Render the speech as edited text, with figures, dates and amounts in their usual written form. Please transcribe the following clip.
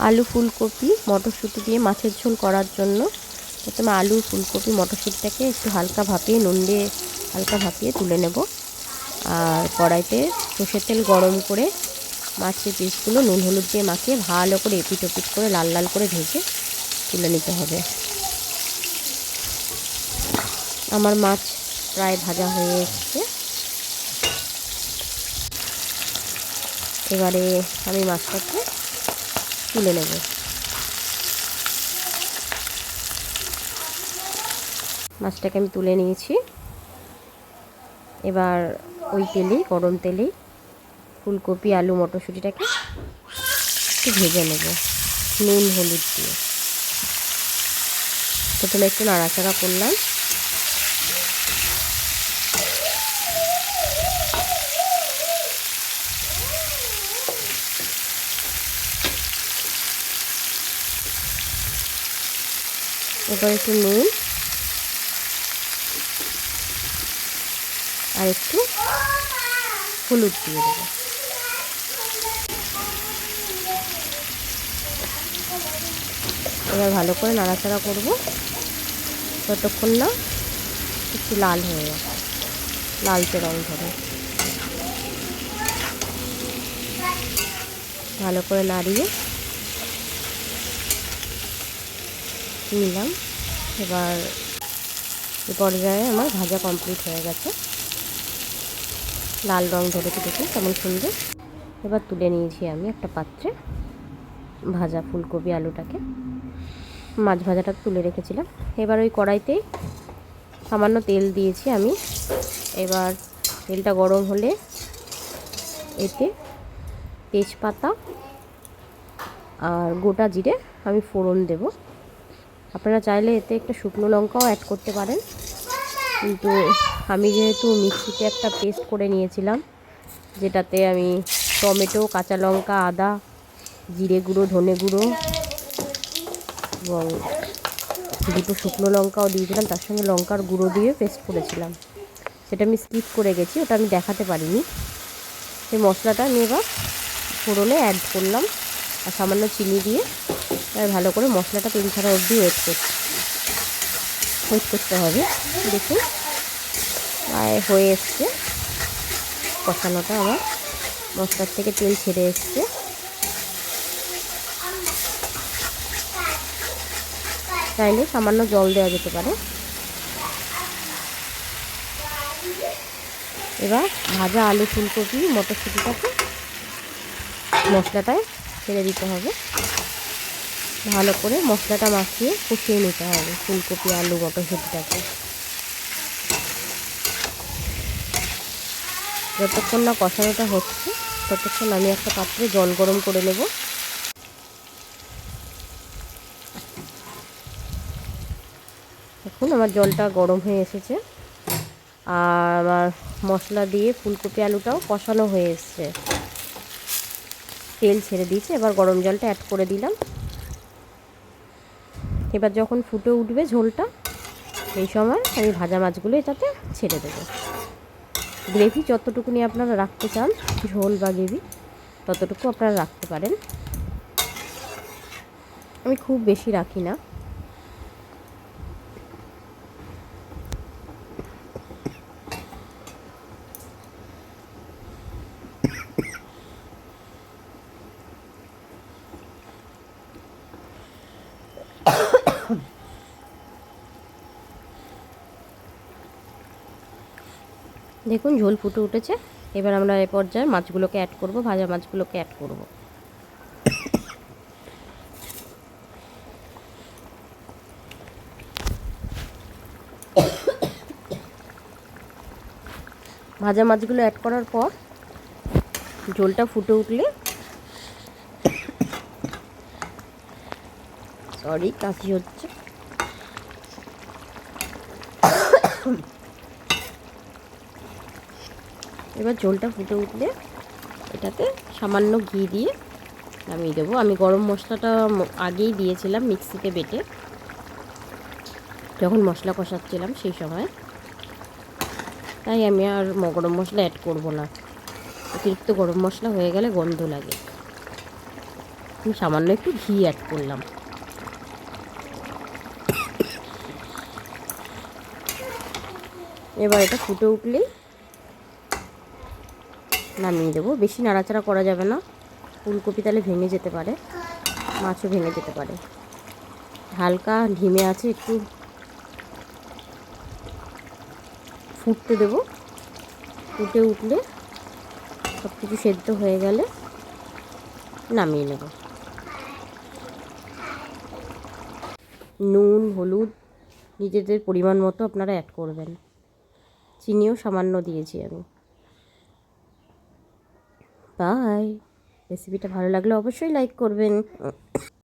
আলু ফুলকপি মটরশুঁটি দিয়ে মাছের ঝোল করার জন্য প্রথমে আলু ফুলকপি মটরশুঁটিটাকে একটু হালকা ভাপিয়ে নুন দিয়ে হালকা ভাপিয়ে তুলে নেব। আর কড়াইতে সর্ষের তেল গরম করে মাছের পিসগুলো নুন হলুদ দিয়ে মাখিয়ে ভালো করে এপিট ওপিট করে লাল লাল করে ভেজে তুলে নিতে হবে। আমার মাছ প্রায় ভাজা হয়ে এসছে। এবারে আমি মাছটাকে তুলে নেব। মাছটাকে আমি তুলে নিয়েছি। এবার ওই তেলেই গরম তেলেই ফুলকপি আলু মটরশুঁটিটাকে একটু ভেজে নেব নুন হলুদ দিয়ে। প্রথমে একটু নাড়াচাড়া করলাম। এবার একটু নুন আর একটু হলুদ দিয়ে দেবো। এবার ভালো করে নাড়াচাড়া করব ততক্ষণ না একটু লাল হয়ে যাবে, লালচে রং ধরে। ভালো করে নাড়িয়ে নিলাম। এবার এই পর্যায়ে আমার ভাজা কমপ্লিট হয়ে গেছে, লাল রং ধরেছে দেখুন কেমন সুন্দর। এবার তুলে নিয়েছি আমি একটা পাত্রে ভাজা ফুলকপি আলুটাকে, মাছ ভাজাটা তুলে রেখেছিলাম। এবার ওই কড়াইতেই সামান্য তেল দিয়েছি আমি। এবার তেলটা গরম হলে এতে তেজপাতা আর গোটা জিরে আমি ফোড়ন দেব। আপনারা চাইলে এতে একটা শুকনো লঙ্কাও অ্যাড করতে পারেন, কিন্তু আমি যেহেতু মিক্সিতে একটা পেস্ট করে নিয়েছিলাম যেটাতে আমি টমেটো কাঁচা লঙ্কা আদা জিরে গুঁড়ো ধনে গুঁড়ো এবং দুটো শুকনো লঙ্কাও দিয়েছিলাম, তার সঙ্গে লঙ্কার গুঁড়ো দিয়ে পেস্ট করেছিলাম, সেটা আমি স্কিপ করে গেছি, ওটা আমি দেখাতে পারিনি। সেই মশলাটা আমি এবার ফোড়নে অ্যাড করলাম আর সামান্য চিনি দিয়ে ভালো করে মশলাটা তেল ছাড়া অবধি ওয়েট করতে হবে। দেখুন হয়ে এসছে কষানোটা, আমার মশলার থেকে তেল ছেড়ে এসছে। চাইলে সামান্য জল দেওয়া যেতে পারে। এবার ভাজা আলু ফুলকপি মটরশুঁটিটাকে মশলাটায় ছেড়ে দিতে হবে। ভালো করে মশলাটা মাখিয়ে কষিয়ে নিতে হবে ফুলকপি আলু মটরশুঁটিটাকে। যতক্ষণ না কষানোটা হচ্ছে ততক্ষণ আমি একটা পাত্রে জল গরম করে নেব। এখন আমার জলটা গরম হয়ে এসেছে আর আমার মশলা দিয়ে ফুলকপি আলুটাও কষানো হয়ে এসছে, তেল ছেড়ে দিয়েছে। এবার গরম জলটা অ্যাড করে দিলাম। এবার যখন ফুটে উঠবে ঝোলটা, এই সময় আমি ভাজা মাছগুলো এটাতে ছেড়ে দেবো। গ্রেভি যতটুকুনি আপনারা রাখতে চান, ঝোল বা গ্রেভি ততটুকু আপনারা রাখতে পারেন। আমি খুব বেশি রাখি না। দেখুন ঝোল ফুটে উঠেছে। এবার আমরা এই পর্যায়ে মাছগুলোকে অ্যাড করব, ভাজা মাছগুলোকে অ্যাড করব। ভাজা মাছগুলো অ্যাড করার পর ঝোলটা ফুটে উঠলে, কাশি হচ্ছে, এবার ঝোলটা ফুটে উঠলে এটাতে সামান্য ঘি দিয়ে নামিয়ে দেবো। আমি গরম মশলাটা আগেই দিয়েছিলাম মিক্সিতে বেটে, যখন মশলা কষাচ্ছিলাম সেই সময়, তাই আমি আর গরম মশলা অ্যাড করব না। অতিরিক্ত গরম মশলা হয়ে গেলে গন্ধ লাগে। আমি সামান্য একটু ঘি অ্যাড করলাম। এবার এটা ফুটে উঠলেই নামিয়ে দেবো। বেশি নাড়াচাড়া করা যাবে না, ফুলকপি তাহলে ভেঙে যেতে পারে, মাছও ভেঙে যেতে পারে। হালকা ধিমে আছে একটু ফুটতে দেবো। ফুটে উঠলে সব কিছু সেদ্ধ হয়ে গেলে নামিয়ে নেব। নুন হলুদ নিজেদের পরিমাণ মতো আপনারা অ্যাড করবেন। চিনিও সামান্য দিয়েছি আমি। বাই। রেসিপিটা ভালো লাগলে অবশ্যই লাইক করবেন।